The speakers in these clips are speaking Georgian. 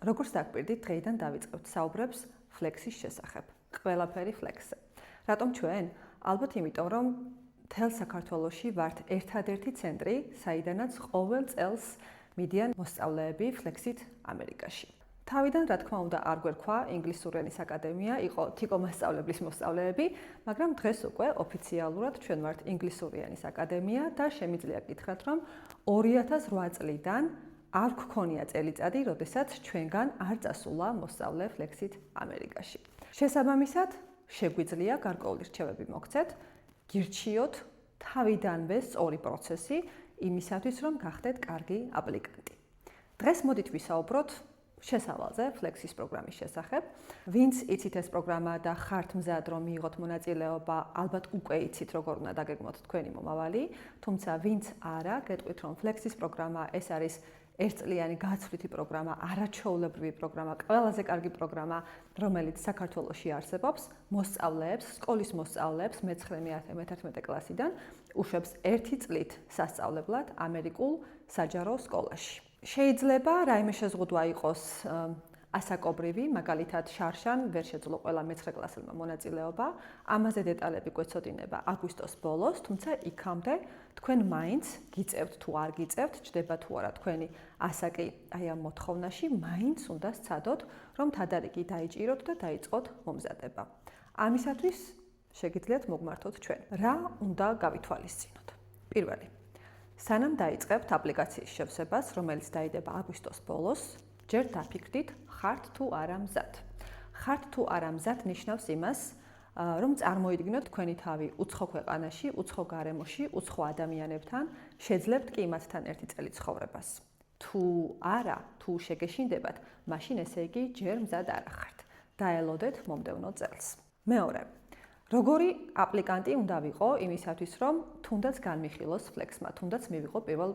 როგორც დაგპირდით, დღეიდან დავიწყებთ საუბრებს ფლექსის შესახებ. ყველაფერი ფლექსზე. რატომ ჩვენ? ალბათ იმიტომ, რომ მთელ საქართველოში ვართ ერთადერთი ცენტრი, საიდანაც ყოველ წელს მიდიან მოსწავლეები ფლექსით ამერიკაში. თავიდან, რა თქმა უნდა, არ გვერქვა ინგლისური ენის აკადემია, იყო თიკო მასწავლებლის მოსწავლეები, მაგრამ დღეს უკვე ოფიციალურად ჩვენ ვართ ინგლისური ენის აკადემია და შემიძლია გითხრათ, რომ 2008 წლიდან არ გქონია წელიწადი, როდესაც ჩვენგან არ წასულა მოსწავლე ფლექსით ამერიკაში. შესაბამისად, შეგვიძლია გარკვეული რჩევები მოგცეთ, გირჩიოთ თავიდანვე სწორი პროცესი იმისათვის, რომ გახდეთ კარგი აპლიკანტი. დღეს მოდით ვისაუბროთ შესავალზე ფლექსის პროგრამის შესახებ. ვინც იცით ეს პროგრამა და ხართ მზად რომ მიიღოთ მონაწილეობა, ალბათ უკვე იცით როგორ უნდა დაგეგმოთ თქვენი მომავალი, თუმცა ვინც არა, გეტყვით რომ ფლექსის პროგრამა ეს არის ერთწლიანი გაცვლითი პროგრამა, არაჩვეულებრივი პროგრამა, ყველაზე კარგი პროგრამა, რომელიც საქართველოში არსებობს, მოსწავლეებს, სკოლის მოსწავლეებს მე-9-11 კლასიდან უშვებს 1 წლით სასწავლებლად ამერიკულ საჯარო სკოლაში. შეიძლება რაიმე შეზღუდვა იყოს ასაკობრივი, მაგალითად შარშან ვერ შეძლო ყველა მე-9 კლასელმა მონაწილეობა. ამაზე დეტალები გვეცოდინება აგვისტოს ბოლოს, თუმცა იქამდე თქვენ მაინც გიწევთ თუ არ გიწევთ, ჩდება თუ არა თქვენი ასაკი აი ამ მოთხოვნაში, მაინც უნდა სცადოთ, რომ თადარიგი დაიჭიროთ და დაიწყოთ მომზადება. ამისათვის შეგიძლიათ მოგმართოთ ჩვენ. რა უნდა გავითვალისწინოთ? პირველი, სანამ დაიწყებთ აპლიკაციის შევსებას, რომელიც დაიდება აგვისტოს ბოლოს, ჯერ დაფიქრდით, ხართ თუ არა მზად. ხართ თუ არა მზად ნიშნავს იმას, რომ წარმოიდგინოთ თქვენი თავი უცხო ქვეყანაში, უცხო გარემოში, უცხო ადამიანებთან, შეძლებთ კი მათთან ერთი წელი ცხოვრებას. თუ არა, თუ შეგეშინდებათ, მაშინ ესე იგი ჯერ მზად არ ხართ. დაელოდეთ მომდევნო წელს. მეორე, როგორი აპლიკანტი უნდა ვიყო იმისათვის, რომ თუნდაც განმიხილოს ფლექსმა, თუნდაც მივიღო პირველ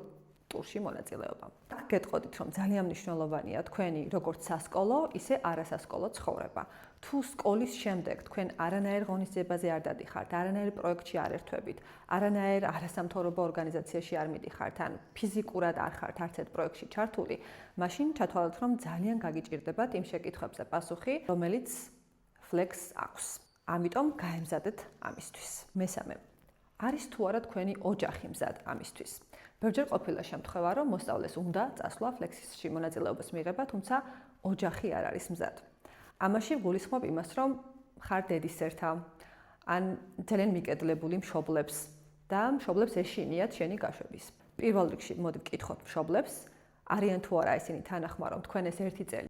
ტურში მონაწილეობა. გეტყოდით, რომ ძალიან მნიშვნელოვანია თქვენი როგორც სასკოლო, ისე არასასკოლო ცხოვრება. თუ სკოლის შემდეგ თქვენ არანაირ ღონისძიებაზე არ დადიხართ, არანაირ პროექტში არ ერთვებით, არანაირ არასამთავრობო ორგანიზაციაში არ მიდიხართ, ან ფიზიკურად არ ხართ არც ერთ პროექტში ჩართული, მაშინ ჩათვალოთ, რომ ძალიან გაგიჭირდებათ იმ შეკითხვებზე პასუხი, რომელიც ფლექსს აქვს. ამიტომ გაემზადეთ ამისთვის. მესამე, არის თუ არა თქვენი ოჯახი მზად ამისთვის? ბევრჯერ ყოფილა შემთხვევა, რომ მოსწავლეს უნდა წასვლა ფლექსში მონაწილეობას მიიღება, თუმცა ოჯახი არ არის მზად. ამაში გულისხმობ იმას, რომ ხარ დედისერთა, ან ძალიან მიკედლებული მშობლებს და მშობლებს ეშინიათ შენი გაშვების. პირველ რიგში მოდი ვკითხოთ მშობლებს, არიან თუ არა ისინი თანახმა, რომ თქვენ ეს 1 წელი